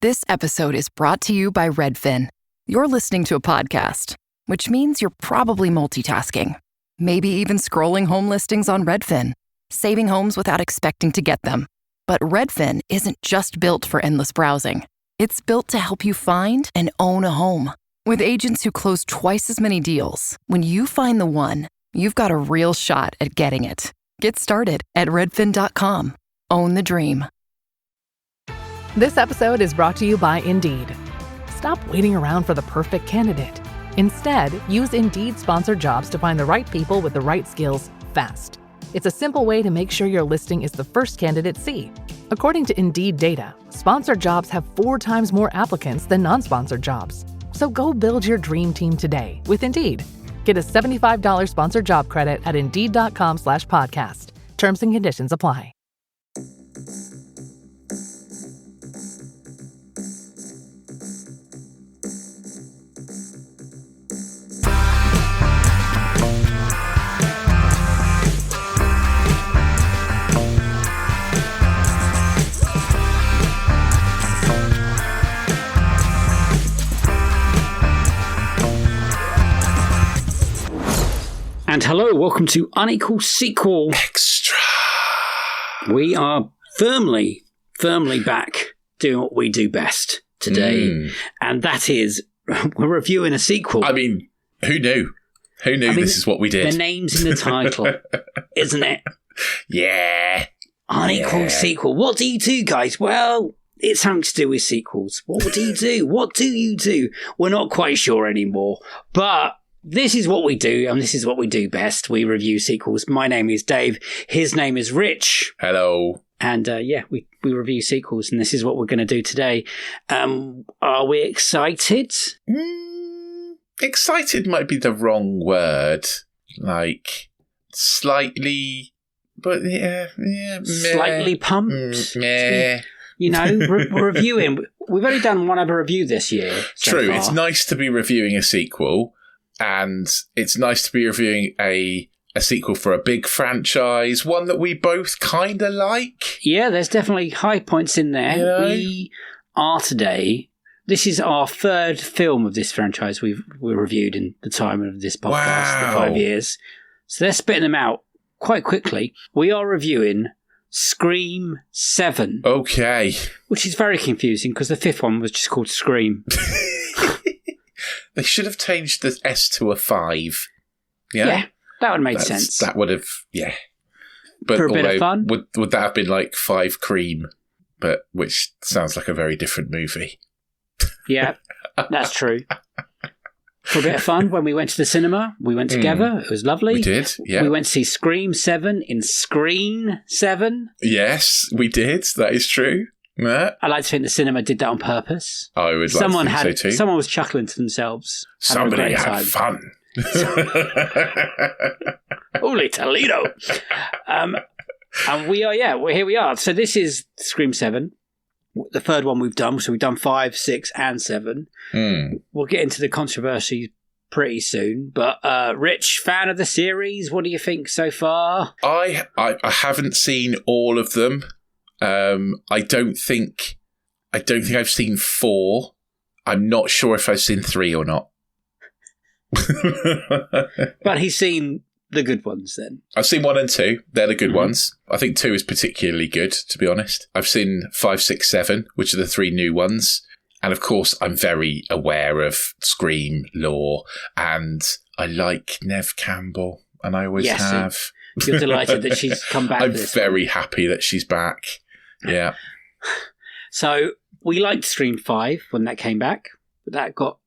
This episode is brought to you by Redfin. You're listening to a podcast, which means you're probably multitasking. Maybe even scrolling home listings on Redfin, saving homes without expecting to get them. But Redfin isn't just built for endless browsing. It's built to help you find and own a home. With agents who close twice as many deals, when you find the one, you've got a real shot at getting it. Get started at redfin.com. Own the dream. This episode is brought to you by Indeed. Stop waiting around for the perfect candidate. Instead, use Indeed sponsored jobs to find the right people with the right skills fast. It's a simple way to make sure your listing is the first candidates see. According to Indeed data, sponsored jobs have 4 times more applicants than non-sponsored jobs. So go build your dream team today with Indeed. Get a $75 sponsored job credit at Indeed.com/podcast. Terms and conditions apply. And hello, welcome to Unequal Sequel Extra. We are firmly back doing what we do best today. And that is, we're reviewing a sequel. I mean, who knew? Who knew this is what we did? The name's in the title, isn't it? Yeah. Unequal Sequel. What do you do, guys? Well, it's something to do with sequels. What do you do? What do you do? We're not quite sure anymore. But this is what we do, and this is what we do best. We review sequels. My name is Dave. His name is Rich. Hello. And we review sequels, and this is what we're going to do today. Are we excited? Excited might be the wrong word. Like, slightly, but yeah. Slightly pumped? Yeah. You know, we're reviewing. We've only done one other review this year. True. Far. It's nice to be reviewing a sequel. And it's nice to be reviewing a sequel for a big franchise, one that we both kind of like. Yeah, there's definitely high points in there. Yeah. We are today. This is our third film of this franchise we reviewed in the time of this podcast, the 5 years. So they're spitting them out quite quickly. We are reviewing Scream 7. Okay. Which is very confusing because the fifth one was just called Scream. They should have changed the S to a 5. Yeah, that would make sense. That would have, But for a bit of fun. Would that have been like 5 Cream? But which sounds like a very different movie. Yeah, that's true. For a bit of fun, when we went to the cinema, we went together. It was lovely. We did, yeah. We went to see Scream 7 in Screen 7. Yes, we did. That is true. Yeah. I like to think the cinema did that on purpose. I would like to think so too. Someone was chuckling to themselves. Somebody had fun. Holy Toledo. And here we are. So this is Scream 7, the third one we've done. So we've done 5, 6, and 7. We'll get into the controversy pretty soon. But Rich, fan of the series, what do you think so far? I haven't seen all of them. I don't think I've seen 4. I'm not sure if I've seen 3 or not. But he's seen the good ones then. I've seen 1 and 2. They're the good ones. I think 2 is particularly good, to be honest. I've seen 5, 6, 7, which are the 3 new ones. And of course, I'm very aware of Scream lore, and I like Neve Campbell, and I always have. You're delighted that she's come back. I'm very happy that she's back. Yeah. So we liked Scream 5 when that came back. That got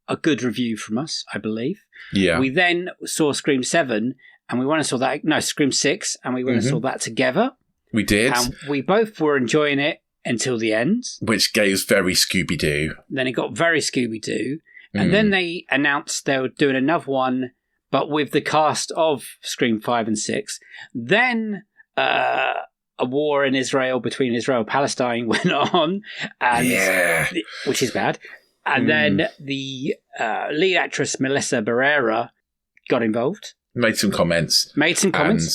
a good review from us, I believe. Yeah. We then saw Scream 7 and we went and saw that. No, Scream 6, and we went and saw that together. We did. And we both were enjoying it until the end. Which goes very Scooby-Doo. Then it got very Scooby-Doo. And then they announced they were doing another one, but with the cast of Scream 5 and 6. Then a war in Israel between Israel and Palestine went on, and which is bad. And then the lead actress Melissa Barrera got involved. Made some comments.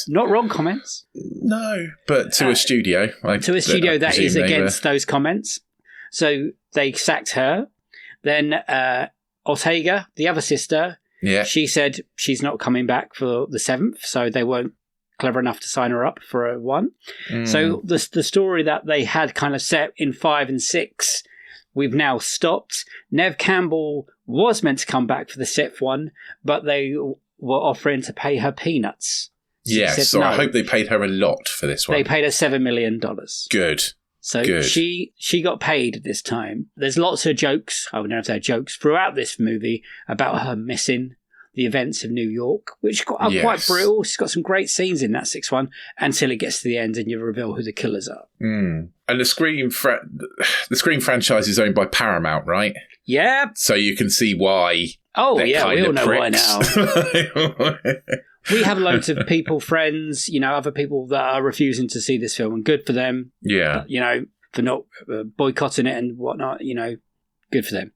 Not wrong comments. No, but to a studio. To a studio that is against those comments. So they sacked her. Then Ortega, the other sister, she said she's not coming back for the 7th, so they weren't clever enough to sign her up for a 1. So the story that they had kind of set in 5 and 6, we've now stopped. Neve Campbell was meant to come back for the 6th one, but they were offering to pay her peanuts. So no. I hope they paid her a lot for this one. They paid her $7 million. Good. So Good. she got paid this time. There's lots of jokes, I would never say jokes, throughout this movie about her missing the events of New York, which are quite brutal. She's got some great scenes in that 6th one until it gets to the end and you reveal who the killers are. And the Scream franchise is owned by Paramount, right? Yeah. So you can see why. Oh, yeah, we all know pricks. why now. We have loads of people, friends, other people that are refusing to see this film, and good for them. Yeah. For not boycotting it and whatnot, good for them.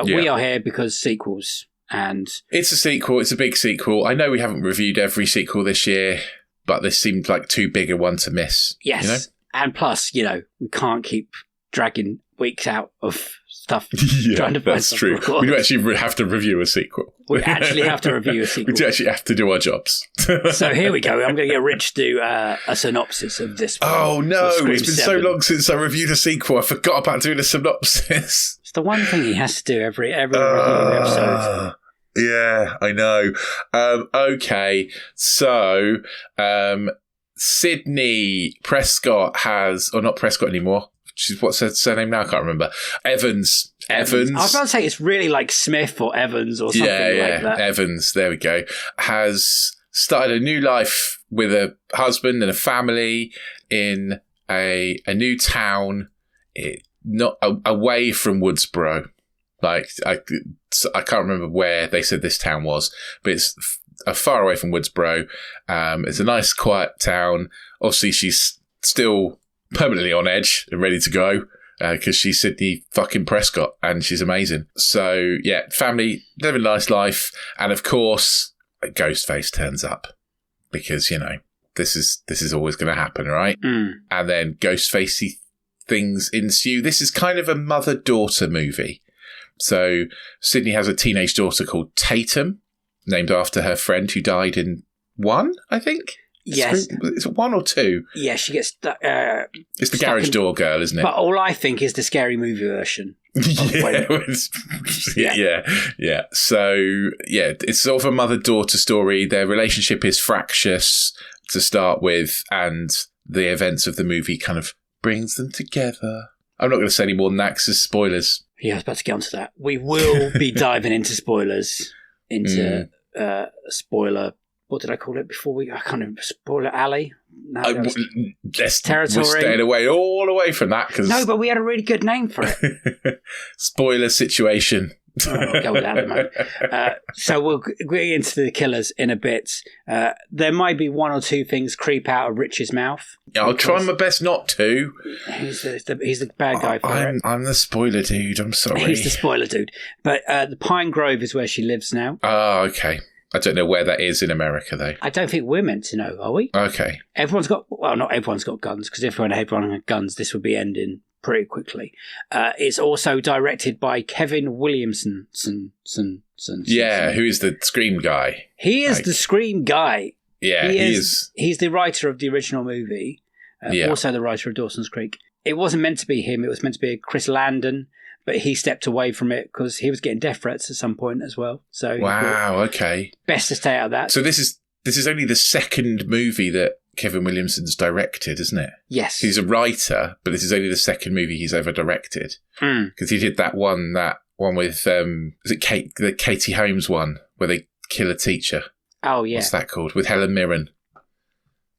We are here because sequels. And it's a sequel. It's a big sequel. I know we haven't reviewed every sequel this year, but this seemed like too big a one to miss. Yes. And plus, we can't keep dragging weeks out of stuff. Trying to find that's true. We do actually have to review a sequel. We actually have to review a sequel. We do actually have to do our jobs. So here we go. I'm going to get Rich to do a synopsis of this film. Oh, no. It's been so long since I reviewed a sequel. I forgot about doing a synopsis. It's the one thing he has to do every review episode. Yeah, I know. Okay. So, Sydney Prescott has, or not Prescott anymore. What's her surname now? I can't remember. Evans. I was about to say it's really like Smith or Evans or something like that. Evans. There we go. Has started a new life with a husband and a family in a new town, not away from Woodsboro. Like I can't remember where they said this town was, but it's far away from Woodsboro. It's a nice, quiet town. Obviously, she's still permanently on edge and ready to go because she's Sydney fucking Prescott and she's amazing. So yeah, family, living a nice life, and of course, Ghostface turns up because this is always going to happen, right? And then Ghostfacey things ensue. This is kind of a mother-daughter movie. So Sydney has a teenage daughter called Tatum, named after her friend who died in 1, I think. Yes. Is it 1 or 2? Yeah, she gets... it's the garage door girl, isn't it? But all I think is the Scary Movie version. Yeah. So, yeah, it's sort of a mother-daughter story. Their relationship is fractious to start with, and the events of the movie kind of brings them together. I'm not going to say any more than that because there's spoilers. Yeah, I was about to get onto that. We will be diving into spoilers, spoiler... What did I call it before I can't remember. Spoiler alley? No, territory. We're staying all away from that. No, but we had a really good name for it. Spoiler situation. I'll go with that at the moment. So we'll get into the killers in a bit. There might be 1 or 2 things creep out of Rich's mouth. I'll try my best not to. He's the bad guy for it. I'm the spoiler dude. I'm sorry. He's the spoiler dude. But the Pine Grove is where she lives now. Oh, okay. I don't know where that is in America, though. I don't think we're meant to know, are we? Okay. Not everyone's got guns, because if everyone had guns, this would be ending pretty quickly. It's also directed by Kevin Williamson. Who is the Scream guy. He is the Scream guy. Yeah, he is. He's the writer of the original movie, also the writer of Dawson's Creek. It wasn't meant to be him, it was meant to be Chris Landon, but he stepped away from it because he was getting death threats at some point as well. So wow, okay. Best to stay out of that. So this is only the second movie that Kevin Williamson's directed, isn't it? Yes. He's a writer, but this is only the second movie he's ever directed. Because he did that one with, is it the Katie Holmes one, where they kill a teacher? Oh, yeah. What's that called? With Helen Mirren.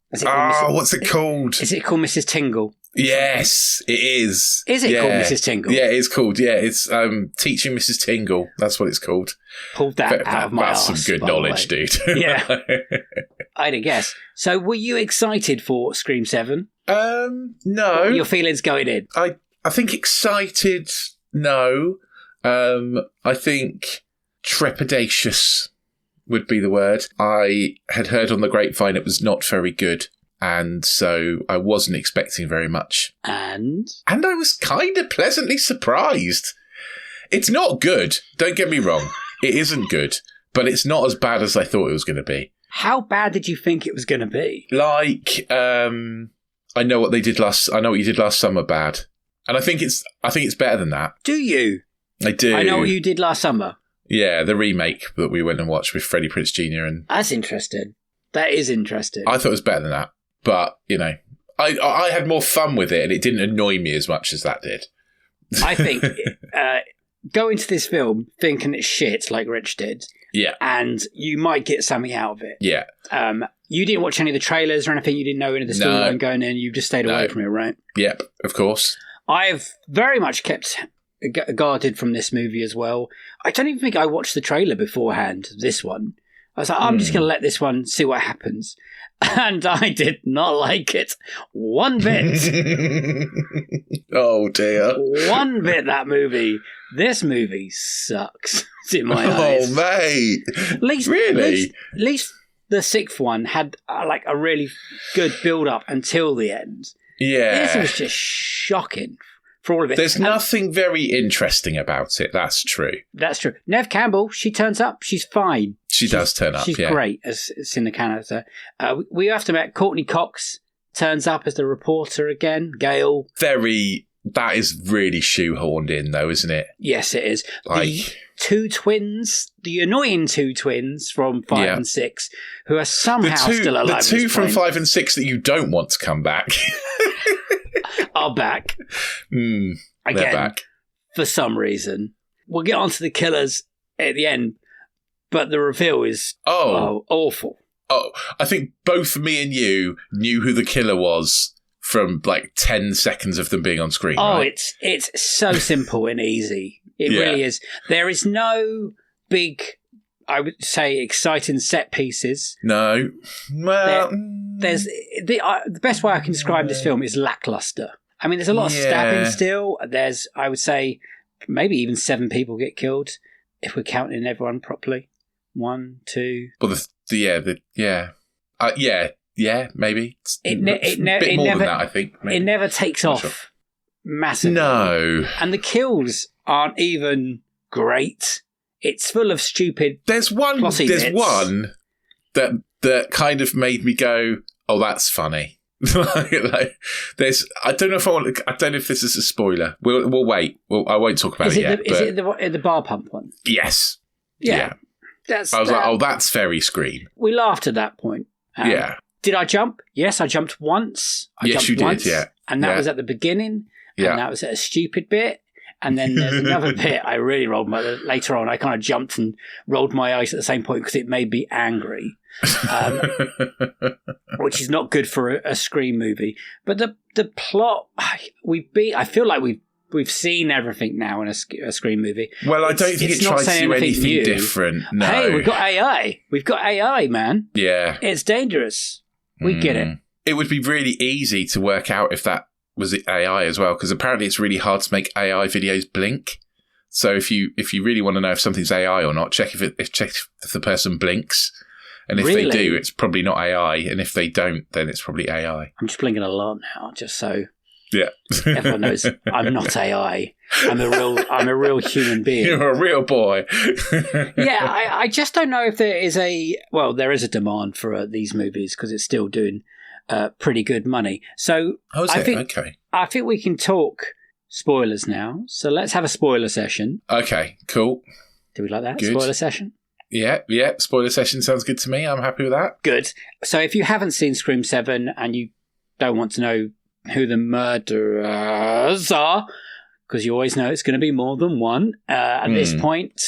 What's it called? Is it called Mrs. Tingle? Yes, it is. Is it called Mrs. Tingle? Yeah, it's called. Yeah, it's Teaching Mrs. Tingle. That's what it's called. Pulled that out of my ass. That's some good knowledge, dude. Yeah. I'd have guessed. So were you excited for Scream 7? No. What were your feelings going in? I think excited, no. I think trepidatious would be the word. I had heard on the grapevine it was not very good. And so I wasn't expecting very much. And I was kind of pleasantly surprised. It's not good. Don't get me wrong. It isn't good. But it's not as bad as I thought it was going to be. How bad did you think it was going to be? Like, I know what you did last summer bad. And I think it's better than that. Do you? I do. I know what you did last summer. Yeah, the remake that we went and watched with Freddie Prinze Jr. and That's interesting. That is interesting. I thought it was better than that. But, I had more fun with it and it didn't annoy me as much as that did. I think go into this film thinking it's shit like Rich did. Yeah. And you might get something out of it. Yeah. You didn't watch any of the trailers or anything. You didn't know any of the storyline going in. You just stayed away from it, right? Yep, of course. I've very much kept guarded from this movie as well. I don't even think I watched the trailer beforehand, this one. I was like, I'm just going to let this one see what happens. And I did not like it one bit. Oh, dear. One bit, that movie. This movie sucks. It's in my eyes. Oh, mate. Really? At least the sixth one had a really good build-up until the end. Yeah. This was just shocking for all of it. There's nothing very interesting about it. That's true. That's true. Nev Campbell, she turns up. She's fine. She does turn up, She's great as Cinda character. We have to admit, Courtney Cox turns up as the reporter again. Gail. That is really shoehorned in, though, isn't it? Yes, it is. The two twins, the annoying two twins from 5 and 6, who are somehow still alive. The two from 5 and 6 that you don't want to come back are back. Again, they're back. For some reason. We'll get onto the killers at the end, but the reveal is awful. Oh, I think both me and you knew who the killer was from 10 seconds of them being on screen. Oh, right? It's so simple and easy. It really is. There is no big, I would say, exciting set pieces. No. Well, there's the best way I can describe this film is lackluster. I mean, there's a lot of stabbing still. There's, I would say, maybe even 7 people get killed if we're counting everyone properly. 1, 2. Well, maybe. It's a bit more than that, I think. Maybe. It never takes off massively. No. And the kills aren't even great. It's full of stupid. There's one that kind of made me go, "Oh, that's funny." I don't know if this is a spoiler. We'll wait. I won't talk about it yet. Is it the bar pump one? Yes. Yeah. I was like, "Oh, that's very Scream." We laughed at that point. Did I jump? Yes, I jumped once. Yes, you did. Yeah, and that was at the beginning. And that was at a stupid bit. And then there's another bit I really rolled later on. I kind of jumped and rolled my eyes at the same point because it made me angry, which is not good for a Scream movie. But the plot, I feel like we've seen everything now in a Scream movie. Well, I don't think it tries to do anything new. Different. No. Hey, we've got AI. We've got AI, man. Yeah, it's dangerous. We get it. It would be really easy to work out if that was AI as well, because apparently it's really hard to make AI videos blink. So if you really want to know if something's AI or not, check if the person blinks, and if they do, it's probably not AI, and if they don't, then it's probably AI. I'm just blinking a lot now, just so everyone knows I'm not AI. I'm a real human being. You're a real boy. I just don't know if there is there is a demand for these movies because it's still doing pretty good money. So I think we can talk spoilers now. So let's have a spoiler session. Okay, cool. Do we like that? Good. Spoiler session? Yeah. Spoiler session sounds good to me. I'm happy with that. Good. So if you haven't seen Scream 7 and you don't want to know who the murderers are, because you always know it's going to be more than one, at this point,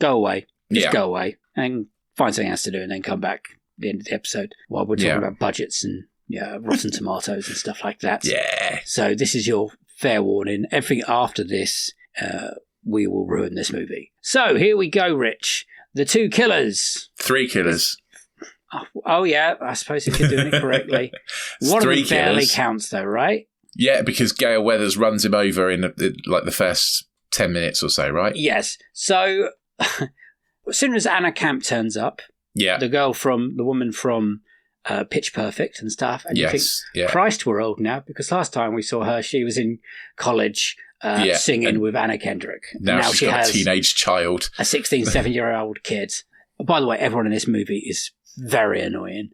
go away. Just go away and find something else to do and then come back at the end of the episode while we're talking about budgets and Rotten Tomatoes and stuff like that. Yeah. So this is your fair warning. Everything after this, we will ruin this movie. So here we go, Rich. The 2 killers. 3 killers. Oh yeah, I suppose if you're doing it correctly. One of them barely counts though, right? Yeah, because Gail Weathers runs him over in the first 10 minutes or so, right? Yes. So as soon as Anna Camp turns up, the woman from Pitch Perfect and stuff. And you think, Christ, we're old now, because last time we saw her, she was in college singing with Anna Kendrick. Now she's got a teenage child. A 16, 17-year-old kid. By the way, everyone in this movie is very annoying.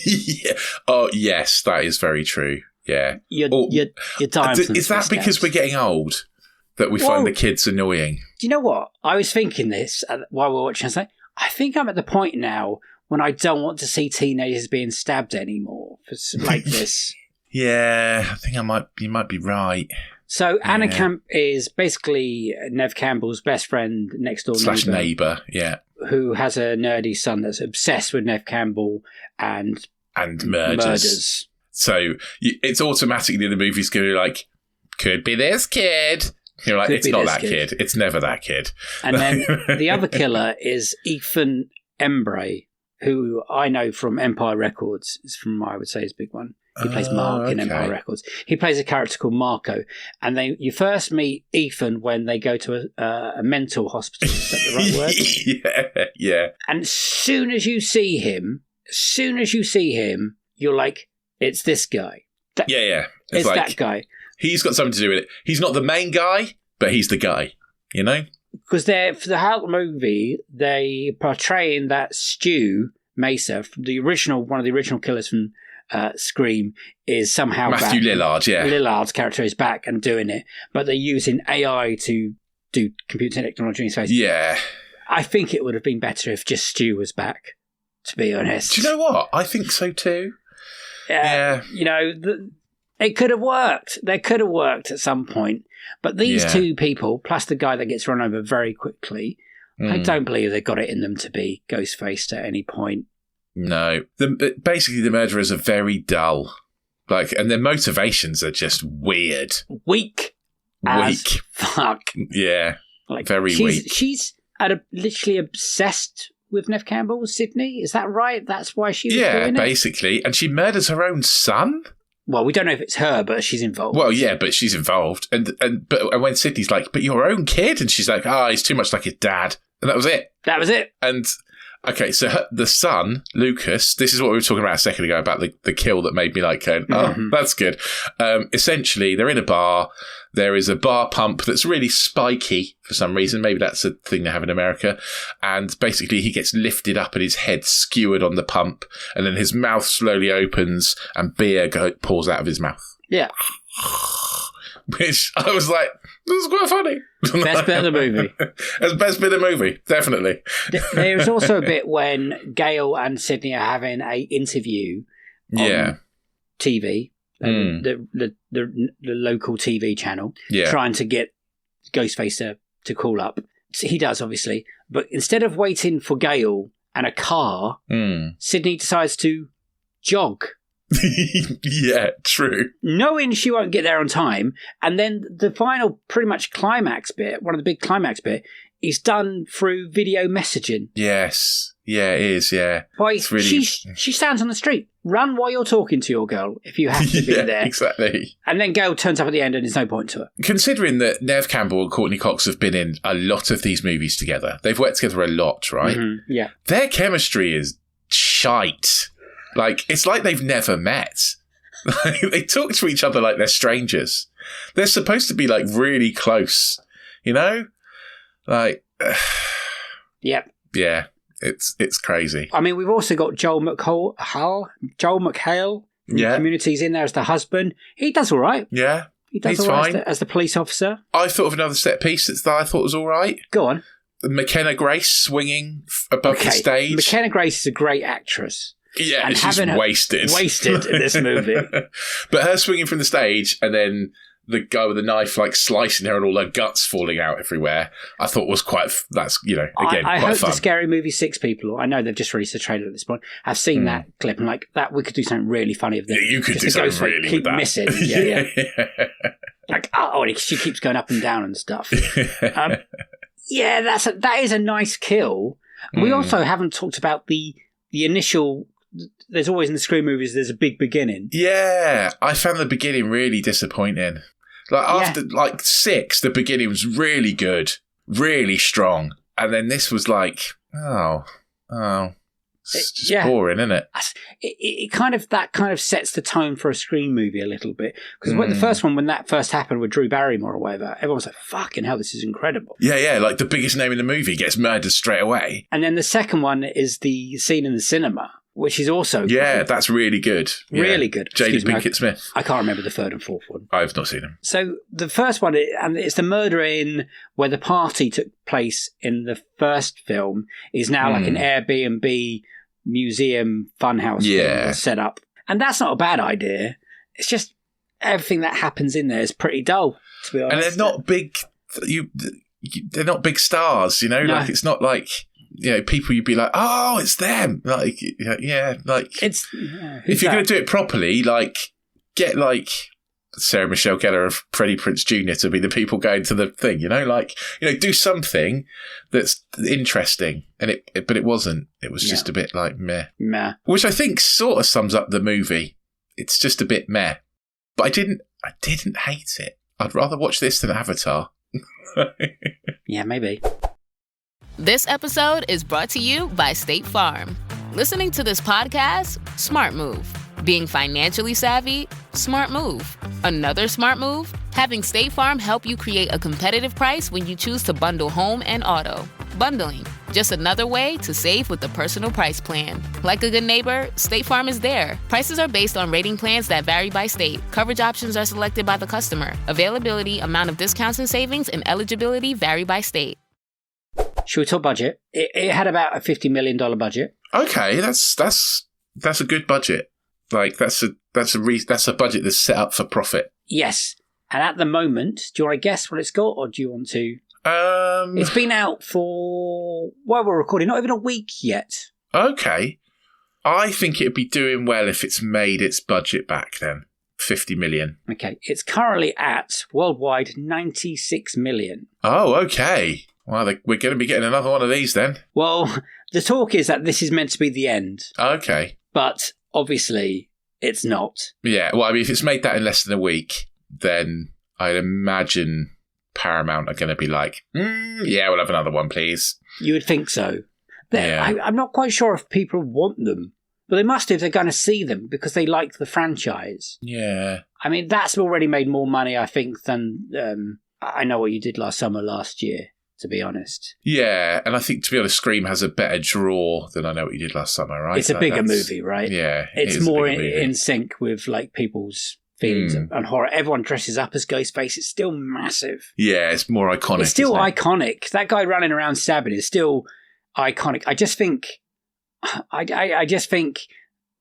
Yeah. Oh, yes, that is very true. Yeah. You're dying from Is that because we're getting old that we find the kids annoying? Do you know what? I was thinking this while we were watching. I was like, I think I'm at the point now when I don't want to see teenagers being stabbed anymore like this. Yeah, I think you might be right. So Anna Camp is basically Nev Campbell's best friend next door neighbour, yeah. Who has a nerdy son that's obsessed with Nev Campbell and murders. So it's automatically the movie's going to be like, could be this kid. You're like, it's not that kid. It's never that kid. And then the other killer is Ethan Embry, who I know from Empire Records. Is from, I would say, his big one. He plays Mark in Empire Records. He plays a character called Marco. And you first meet Ethan when they go to a mental hospital. Is that the right word? Yeah. And as soon as you see him, you're like, it's this guy. It's like, that guy. He's got something to do with it. He's not the main guy, but he's the guy, you know? Because for the whole movie, they portraying that Stu Mesa, from one of the original killers from Scream, is somehow Matthew back. Lillard, yeah. Lillard's character is back and doing it, but they're using AI to do computer technology in his face. Yeah. I think it would have been better if just Stu was back, to be honest. Do you know what? I think so too. Yeah. You know, it could have worked. They could have worked at some point. But these two people, plus the guy that gets run over very quickly, I don't believe they got it in them to be Ghostface at any point. No. Basically, the murderers are very dull. And their motivations are just weird. Weak. As fuck. Yeah. Very weak. She's literally obsessed with Nev Campbell, Sydney. Is that right? That's why she was doing it? Yeah, basically. And she murders her own son? Well, we don't know if it's her, but she's involved. Well, yeah, but she's involved. And when Sydney's like, but your own kid? And she's like, he's too much like his dad. And that was it. And, okay, so the son, Lucas, this is what we were talking about a second ago, about the kill that made me like, that's good. Essentially, they're in a bar. There is a bar pump that's really spiky for some reason. Maybe that's a thing they have in America. And basically, he gets lifted up and his head skewered on the pump. And then his mouth slowly opens and beer pours out of his mouth. Yeah. Which I was like, this is quite funny. Best bit of the movie. That's the best bit of the movie, definitely. There's also a bit when Gail and Sydney are having an interview on TV. The local TV channel, trying to get Ghostface to call up. He does, obviously. But instead of waiting for Gail and a car, Sydney decides to jog. Yeah, true. Knowing she won't get there on time. And then the final pretty much climax bit, one of the big climax bit, is done through video messaging. Yes. Yeah, it is, yeah. She stands on the street. Run while you're talking to your girl if you have to be there. Exactly. And then Gail turns up at the end and there's no point to her. Considering that Nev Campbell and Courtney Cox have been in a lot of these movies together, they've worked together a lot, right? Mm-hmm. Yeah. Their chemistry is shite. It's like they've never met. They talk to each other like they're strangers. They're supposed to be really close, you know? Yep. Yeah. It's crazy. I mean, we've also got Joel McHale from Community's in there as the husband. He does all right. Yeah. He does all right as the police officer. I thought of another set piece that I thought was all right. Go on. McKenna Grace swinging above the stage. McKenna Grace is a great actress. Yeah, and she's wasted. Wasted in this movie. But her swinging from the stage and then the guy with the knife slicing her and all her guts falling out everywhere, I thought was quite, quite fun. I hope the Scary Movie 6 people, I know they've just released a trailer at this point, have seen that clip and that we could do something really funny with it. Yeah, you could do something really keep with that. Missing. Yeah. She keeps going up and down and stuff. That is a nice kill. We also haven't talked about the initial. There's always in the Scream movies, there's a big beginning. Yeah, I found the beginning really disappointing. After 6, the beginning was really good, really strong. And then this was It's just boring, isn't it? It kind of sets the tone for a Scream movie a little bit. Because the first one, when that first happened with Drew Barrymore or whatever, everyone was like, fucking hell, this is incredible. Yeah, like the biggest name in the movie gets murdered straight away. And then the second one is the scene in the cinema, which is also great. That's really good. Really good. Jada Pinkett Smith. I can't remember the third and fourth one. I've not seen them. So the first one, and it's the murder in where the party took place in the first film, is now like an Airbnb museum funhouse set up. And that's not a bad idea. It's just everything that happens in there is pretty dull, to be honest. And they're not big. They're not big stars, No. Like it's not like people you'd be like, oh, it's them. Like like it's if you're going to do it properly, like get like Sarah Michelle Gellar of Freddie Prinze Jr. to be the people going to the thing, do something that's interesting. And but it wasn't. It was just a bit like meh. Which I think sort of sums up the movie. It's just a bit meh. But I didn't hate it. I'd rather watch this than Avatar. Yeah, maybe. This episode is brought to you by State Farm. Listening to this podcast? Smart move. Being financially savvy? Smart move. Another smart move? Having State Farm help you create a competitive price when you choose to bundle home and auto. Bundling, just another way to save with the Personal Price Plan. Like a good neighbor, State Farm is there. Prices are based on rating plans that vary by state. Coverage options are selected by the customer. Availability, amount of discounts and savings, and eligibility vary by state. Should we talk budget? It had about a $50 million budget. Okay, that's a good budget. Like that's a budget that's set up for profit. Yes, and at the moment, do you want to guess what it's got, or do you want to? It's been out for we're recording, not even a week yet. Okay, I think it'd be doing well if it's made its budget back. Then 50 million. Okay, it's currently at worldwide 96 million. Oh, okay. Well, we're going to be getting another one of these then. Well, the talk is that this is meant to be the end. Okay. But obviously, it's not. Yeah, well, I mean, if it's made that in less than a week, then I'd imagine Paramount are going to be like, yeah, we'll have another one, please. You would think so. Yeah. I'm not quite sure if people want them, but they must if they're going to see them because they like the franchise. Yeah. I mean, that's already made more money, I think, than I Know What You Did Last Summer last year, to be honest. Yeah, and I think, to be honest, Scream has a better draw than I Know What You Did Last Summer, right? It's a bigger movie, right? Yeah. It's more in sync with like people's feelings and horror. Everyone dresses up as Ghostface. It's still massive. Yeah, it's more iconic. It's still iconic. That guy running around stabbing is still iconic. I just think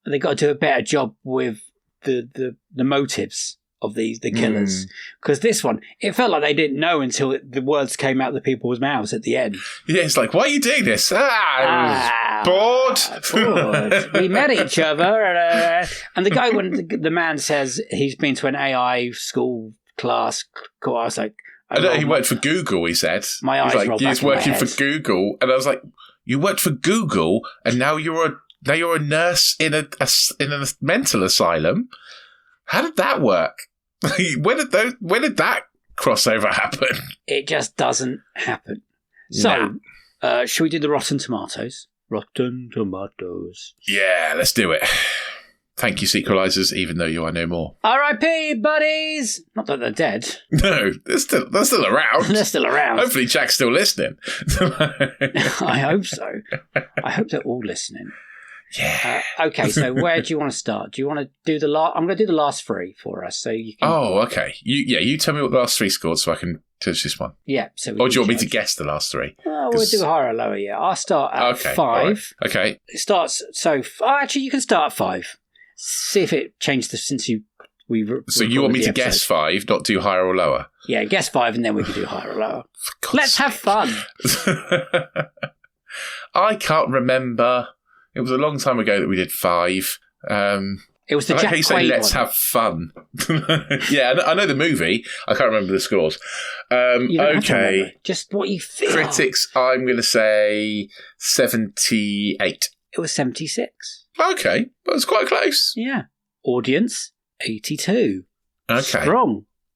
they got to do a better job with the motives of the killers, because this one, it felt like they didn't know until the words came out of the people's mouths at the end. Yeah, it's like, why are you doing this? I was bored. We met each other, and the guy, when the man says he's been to an AI school class, I was like, I know he worked for Google. He said my eyes rolled back. He's working for Google, and I was like, you worked for Google, and now you're a nurse in a mental asylum. How did that work? When did that crossover happen? It just doesn't happen. So, should we do the Rotten Tomatoes? Rotten Tomatoes. Yeah, let's do it. Thank you, sequelizers, even though you are no more. R.I.P., buddies! Not that they're dead. No, they're still around. They're still around. Hopefully Jack's still listening. I hope so. I hope they're all listening. Yeah. Okay, so where do you want to start? Do you want to do the last? I'm going to do the last three for us, so you can. Oh, okay. You tell me what the last three scored, so I can judge this one. Yeah. So. Or do you want me to guess the last three? We'll do higher or lower. Yeah, I'll start at 5. Right. Okay. It starts. So actually, you can start at 5. See if it changed since we. So you want me to guess 5, not do higher or lower? Yeah, guess 5, and then we can do higher or lower. Let's have fun. I can't remember. It was a long time ago that we did 5. It was the Jack Quaid one. Let's have fun. Yeah, I know the movie. I can't remember the scores. Okay. Just what you feel. Critics, I'm going to say 78. It was 76. Okay. That was quite close. Yeah. Audience, 82. Okay.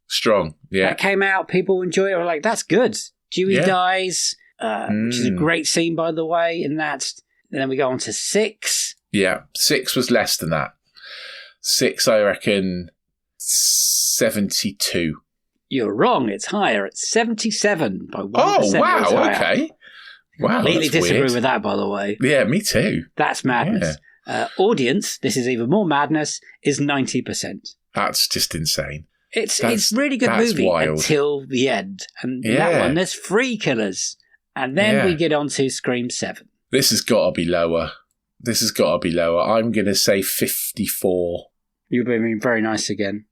Strong, yeah. That came out, people enjoy it. Were like, that's good. Dewey dies, which is a great scene, by the way, and that's... And then we go on to 6. Yeah, 6 was less than that. 6, I reckon, 72. You're wrong. It's higher. It's 77 by 1%. Oh, wow. Okay. Wow. Completely disagree weird. with that, by the way. Yeah, me too. That's madness. Audience, this is even more madness, is 90%. That's just insane. It's really good movie wild. until the end. And that one, there's 3 killers. And then we get on to Scream 7. This has got to be lower. I'm going to say 54. You're being very nice again.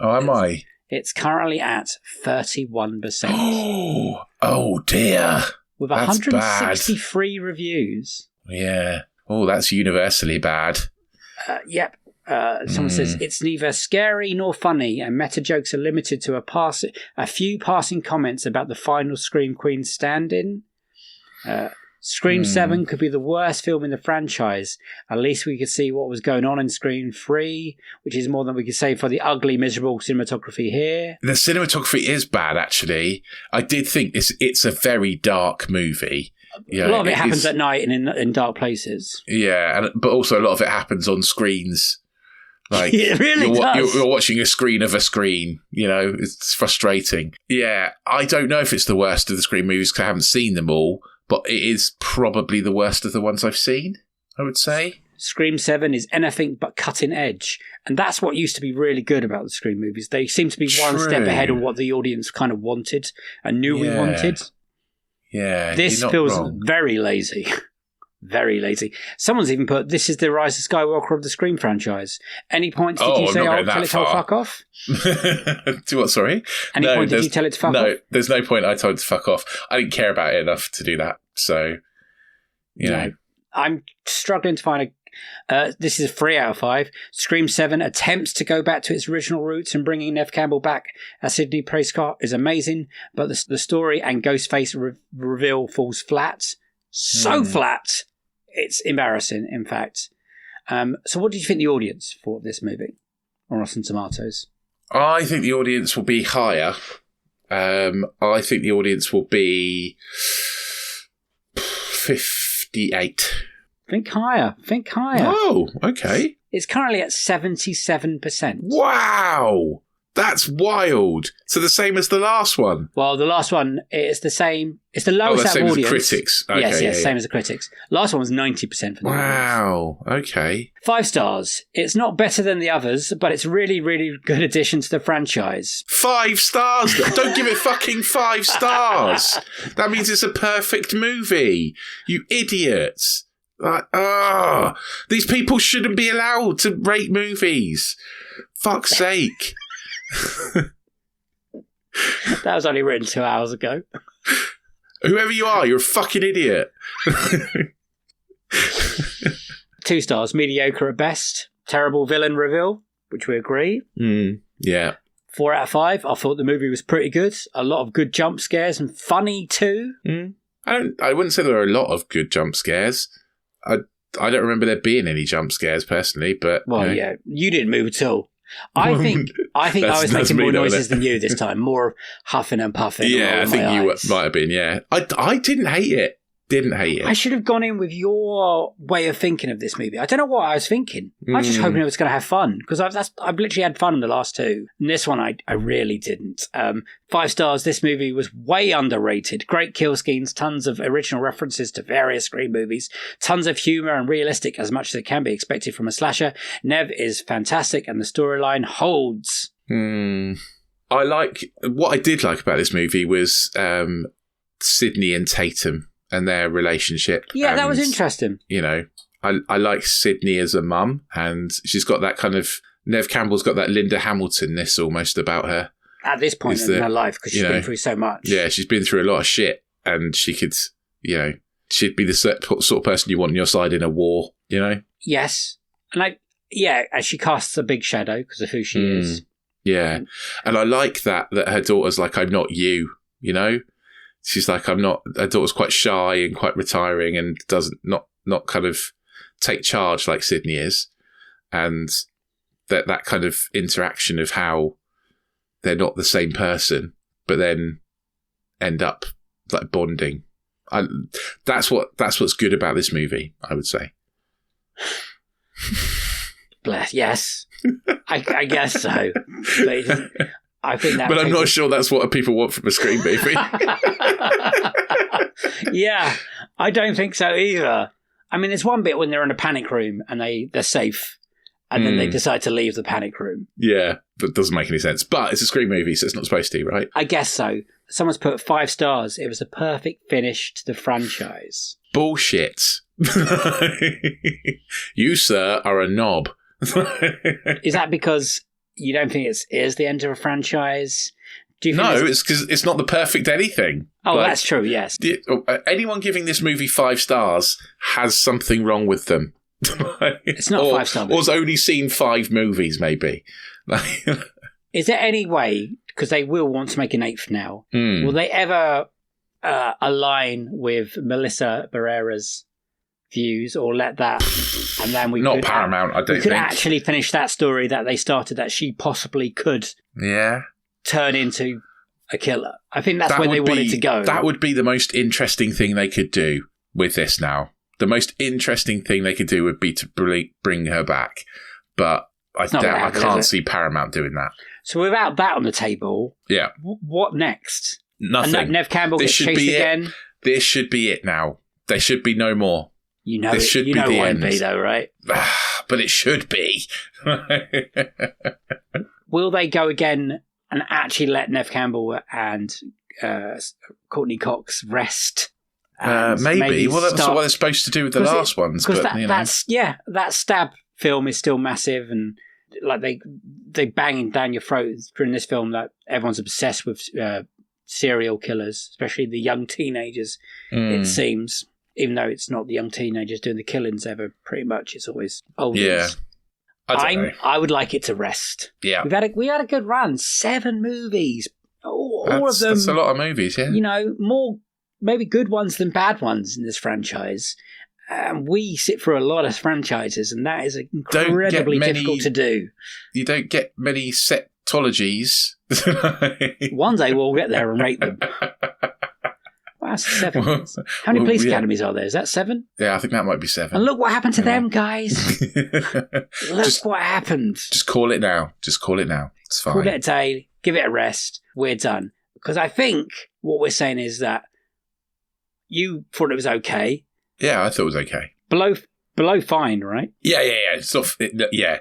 Oh, am I? It's currently at 31%. Oh dear. With That's 163 reviews. Yeah. Oh, that's universally bad. Yep. Someone says, it's neither scary nor funny, and meta jokes are limited to a few passing comments about the final Scream Queen stand-in. Scream 7 could be the worst film in the franchise. At least we could see what was going on in Scream 3, which is more than we could say for the ugly, miserable cinematography here. The cinematography is bad, actually. I did think it's a very dark movie. Yeah, a lot of it happens at night and in dark places. Yeah, but also a lot of it happens on screens. Like it really does. You're watching a screen of a screen. It's frustrating. Yeah, I don't know if it's the worst of the Scream movies because I haven't seen them all. But it is probably the worst of the ones I've seen, I would say. Scream 7 is anything but cutting edge. And that's what used to be really good about the Scream movies. They seem to be one step ahead of what the audience kind of wanted and knew we wanted. Yeah. This feels very lazy. Very lazy. Someone's even put, this is the Rise of Skywalker of the Scream franchise. Any points did you say, tell it to fuck off? Do what, sorry? Any point did you tell it to fuck off? No, there's no point I told it to fuck off. I didn't care about it enough to do that. So, you know. I'm struggling to find this is a 3 out of 5. Scream 7 attempts to go back to its original roots, and bringing Neve Campbell back as Sidney Prescott is amazing, but the story and Ghostface reveal falls flat. So flat. It's embarrassing, in fact. So what did you think the audience thought of this movie on Rotten Tomatoes? I think the audience will be higher. I think the audience will be 58. Think higher. Oh, okay. It's currently at 77%. Wow! That's wild. So the same as the last one? Well, the last one is the same. It's the lowest out of audience. Same as the critics. Okay, yes, same as the critics. Last one was 90% for the Wow, audience. Okay. 5 stars. It's not better than the others, but it's really, really good addition to the franchise. 5 stars? Don't give it fucking 5 stars. That means it's a perfect movie. You idiots. These people shouldn't be allowed to rate movies. Fuck's sake. That was only written 2 hours ago. Whoever you are, you're a fucking idiot. 2 stars, mediocre at best. Terrible villain reveal, which we agree. Yeah. 4 out of 5. I thought the movie was pretty good. A lot of good jump scares and funny too. I wouldn't say there are a lot of good jump scares. I don't remember there being any jump scares personally, but you didn't move at all. I think I was making more noises than you this time, more huffing and puffing. Yeah, I think you might have been. Yeah, I didn't hate it. I should have gone in with your way of thinking of this movie. I don't know what I was thinking. I was just hoping it was going to have fun, because I've literally had fun in the last 2. And this one, I really didn't. 5 stars, this movie was way underrated. Great kill schemes, tons of original references to various Scream movies, tons of humour and realistic as much as it can be expected from a slasher. Neve is fantastic and the storyline holds. What I did like about this movie was Sydney and Tatum and their relationship. Yeah, that was interesting. You know, I like Sydney as a mum, and she's got that kind of, Neve Campbell's got that Linda Hamilton-ness almost about her. At this point in her life, because she's been through so much. Yeah, she's been through a lot of shit, and she could, she'd be the sort of person you want on your side in a war, Yes. And as she casts a big shadow because of who she is. Yeah. And I like that her daughter's like, I'm not you, She's like, I'm not. Her daughter's quite shy and quite retiring, and doesn't not kind of take charge like Sydney is, and that kind of interaction of how they're not the same person, but then end up like bonding. That's what's good about this movie, I would say. Bless. Yes, I guess so. But I think that. But I'm not sure that's what people want from a Scream movie. Yeah, I don't think so either. I mean, there's one bit when they're in a panic room and they're safe, and then they decide to leave the panic room. Yeah, that doesn't make any sense. But it's a Scream movie, so it's not supposed to, right? I guess so. Someone's put 5 stars. It was a perfect finish to the franchise. Bullshit. You, sir, are a knob. Is that because you don't think it is the end of a franchise? Do you think it's because it's not the perfect anything. Oh, that's true, yes. Anyone giving this movie 5 stars has something wrong with them. It's not 5 stars. Or has only seen 5 movies, maybe. Is there any way, because they will want to make an 8th now, will they ever align with Melissa Barrera's views or let that, and then we not Paramount, I don't think. We could actually finish that story that they started, that she possibly could turn into a killer. I think that's where they wanted to go. That would be the most interesting thing they could do with this now. The most interesting thing they could do would be to bring her back. But I can't see Paramount doing that. So without that on the table, what next? Nothing. And Nev Campbell gets chased again? This should be it now. There should be no more. You know, this should be the end. It won't be though, right? But it should be. Will they go again and actually let Nev Campbell and Courtney Cox rest? Maybe. Well, that's what they're supposed to do with the last ones. But that stab film is still massive, and like they banging down your throat during this film. That everyone's obsessed with serial killers, especially the young teenagers. It seems. Even though it's not the young teenagers doing the killings ever, pretty much it's always oldies. Yeah, I would like it to rest. Yeah, we had a good run, 7 movies, all of them. That's a lot of movies. Yeah, you know, more maybe good ones than bad ones in this franchise. We sit through a lot of franchises, and that is incredibly difficult to do. You don't get many setologies. One day we'll get there and rate them. Well, that's 7. How many police academies are there? Is that 7? Yeah, I think that might be 7. And look what happened to them, guys. What happened. Just call it now. It's fine. Call it a day. Give it a rest. We're done. Because I think what we're saying is that you thought it was okay. Yeah, I thought it was okay. Below fine, right? Yeah. Yeah.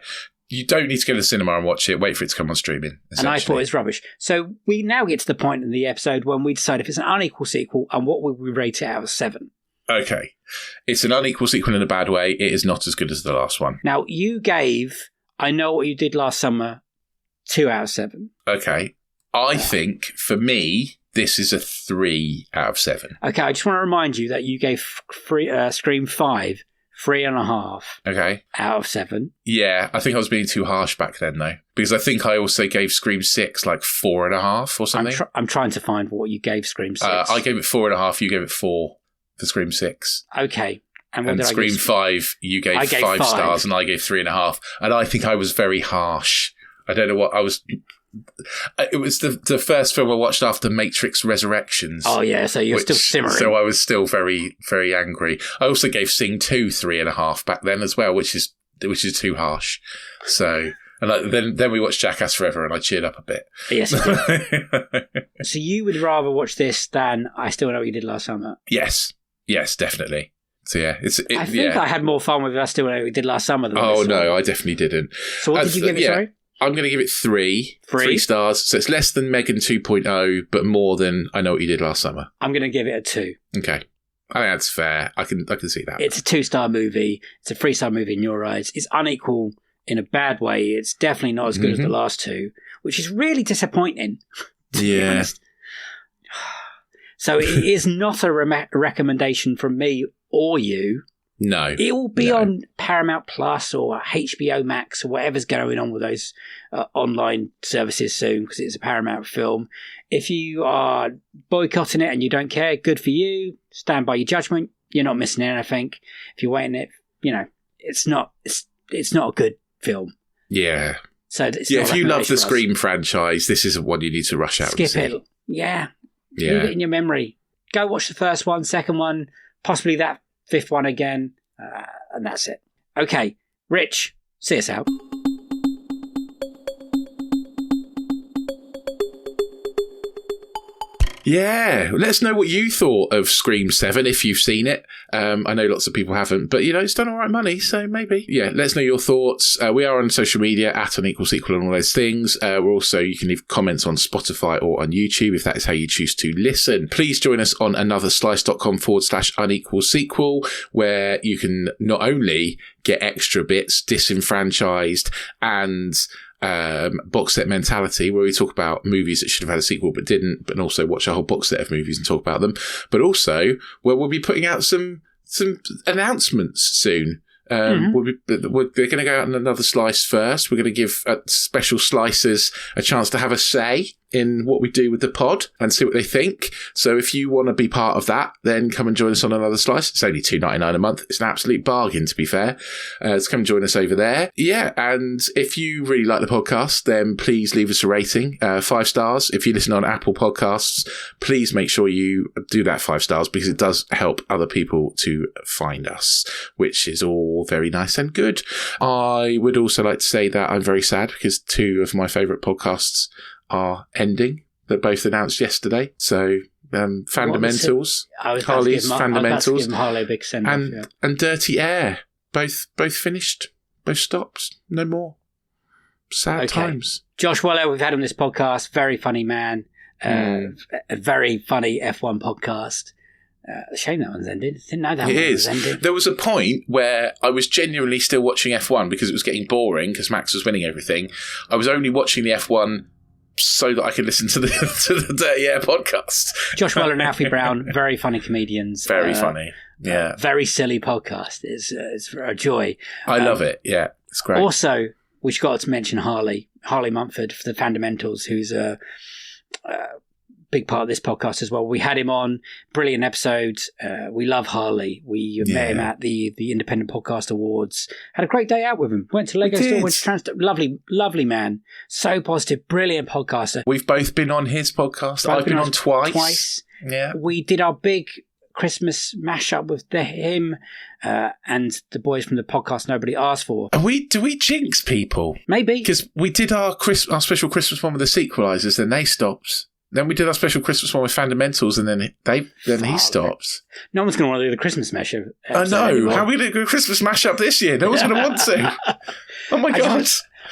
You don't need to go to the cinema and watch it. Wait for it to come on streaming. And I thought it was rubbish. So we now get to the point in the episode when we decide if it's an unequal sequel and what would we rate it out of 7. Okay. It's an unequal sequel in a bad way. It is not as good as the last one. Now, you gave I Know What You Did Last Summer 2 out of 7. Okay. I think, for me, this is a 3 out of 7. Okay, I just want to remind you that you gave Scream 5 3.5 out of 7. Yeah, I think I was being too harsh back then, though. Because I think I also gave Scream 6 like 4.5 or something. I'm trying to find what you gave Scream 6. I gave it 4.5, you gave it 4 for Scream 6. Okay. And Scream 5, you gave 5 stars and I gave 3.5. And I think I was very harsh. I don't know what I was... It was the first film I watched after Matrix Resurrections. Oh yeah, so you're still simmering. So I was still very, very angry. I also gave Sing 2 3.5 back then as well, which is too harsh. So and then we watched Jackass Forever, and I cheered up a bit. Yes. So you would rather watch this than I Still Know What You Did Last Summer? Yes, definitely. So yeah, I think I had more fun with I Still Know What You Did Last Summer than this. No, I definitely didn't. So what did you give it? Sorry. I'm going to give it 3 stars. So it's less than Megan 2.0, but more than I Know What You Did Last Summer. I'm going to give it a 2. Okay. I think that's fair. I can see that. It's a 2-star movie. It's a 3-star movie in your eyes. It's unequal in a bad way. It's definitely not as good as the last 2, which is really disappointing. Yeah. So it is not a recommendation from me or you. No. It will be on Paramount Plus or HBO Max or whatever's going on with those online services soon, because it's a Paramount film. If you are boycotting it and you don't care, good for you. Stand by your judgment. You're not missing anything. If you're waiting it, it's not a good film. Yeah. So it's if you love the Scream franchise, this isn't one you need to rush out and see. Skip it. Yeah. Leave it in your memory. go watch the first one, second one, possibly that fifth one again, and that's it. Okay, Rich, see us out. Yeah, let us know what you thought of Scream 7 if you've seen it. I know lots of people haven't, but it's done all right money, so maybe. Yeah, let us know your thoughts. We are on social media at Unequal Sequel and all those things. We're also, you can leave comments on Spotify or on YouTube if that is how you choose to listen. Please join us on anotherslice.com/unequal sequel, where you can not only get extra bits, disenfranchised, and box set mentality, where we talk about movies that should have had a sequel but didn't, but also watch a whole box set of movies and talk about them, but also where we'll be putting out some announcements soon. They're going to go out in Another Slice first. We're going to give special slicers a chance to have a say in what we do with the pod and see what they think. So if you want to be part of that, then come and join us on Another Slice. It's only $2.99 a month. It's an absolute bargain, to be fair. So come and join us over there. Yeah, and if you really like the podcast, then please leave us a rating, 5 stars. If you listen on Apple Podcasts, please make sure you do that 5 stars, because it does help other people to find us, which is all very nice and good. I would also like to say that I'm very sad because 2 of my favourite podcasts are ending. They're both announced yesterday. So Fundamentals, Harley's Fundamentals, give Harley a big send off, and Dirty Air, both finished, both stopped. No more. Sad times. Josh Waller, we've had on this podcast. Very funny man. A very funny F1 podcast. Shame that one's ended. Didn't know that one was ended. There was a point where I was genuinely still watching F1 because it was getting boring because Max was winning everything. I was only watching the F1 so that I could listen to the Dirty Air podcast. Josh Weller and Alfie Brown, very funny comedians. Very funny. Yeah. Very silly podcast. It's a joy. I love it. Yeah, it's great. Also, we forgot to mention Harley Mumford for the Fundamentals, who's a big part of this podcast as well. We had him on, brilliant episode. We love Harley. We met him at the Independent Podcast Awards. Had a great day out with him. Went to Lego Store, went to lovely man. So positive, brilliant podcaster. We've both been on his podcast. I've been on twice. Yeah. We did our big Christmas mashup with him and the boys from the podcast Nobody Asked For. And do we jinx people? Maybe. Because we did our special Christmas one with the Sequelizers, then they stopped. Then we did our special Christmas one with Fundamentals, and then he stops. No one's going to want to do the Christmas mashup. I know. Anymore. How are we going to do a Christmas mashup this year? No one's going to want to. Oh my God.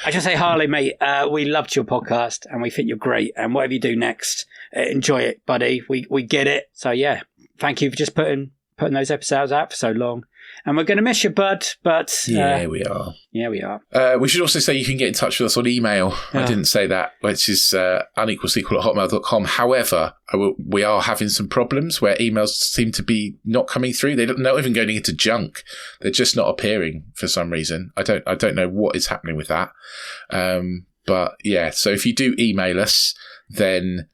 I just say, Harley, mate, we loved your podcast, and we think you're great. And whatever you do next, enjoy it, buddy. We get it. So yeah, thank you for just putting those episodes out for so long. And we're going to miss you, bud. But yeah, we are. Yeah, we are. We should also say you can get in touch with us on email. I didn't say that, which is unequalsequel@hotmail.com. However, we are having some problems where emails seem to be not coming through. They're not even going into junk. They're just not appearing for some reason. I don't know what is happening with that. But yeah, so if you do email us, then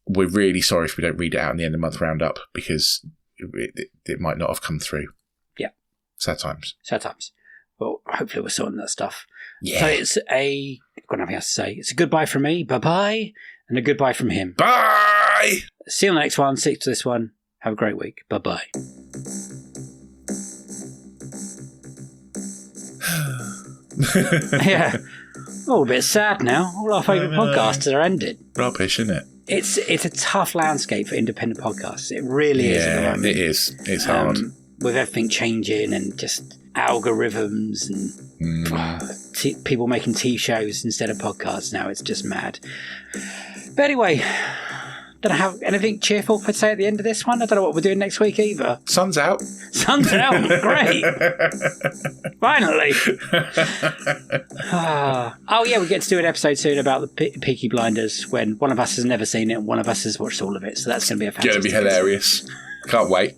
we're really sorry if we don't read it out in the end of the month roundup, because it might not have come through. Yeah. Sad times. Well, hopefully we're sorting that stuff. Yeah. So it's I've got nothing else to say. It's a goodbye from me, bye-bye, and a goodbye from him. Bye! See you on the next one. Stick to this one. Have a great week. Bye-bye. Yeah. Oh, a bit sad now. All our favourite podcasts are ended. Rubbish, isn't it? It's a tough landscape for independent podcasts. It really is at the moment. It is. It's hard. With everything changing and just algorithms and people making shows instead of podcasts now. It's just mad. But anyway, don't have anything cheerful to say at the end of this one. I don't know what we're doing next week either. Sun's out. Great. Finally. Oh yeah, we get to do an episode soon about the Peaky Blinders, when one of us has never seen it and one of us has watched all of it. So that's going to be a fantastic. Going to be hilarious. Can't wait.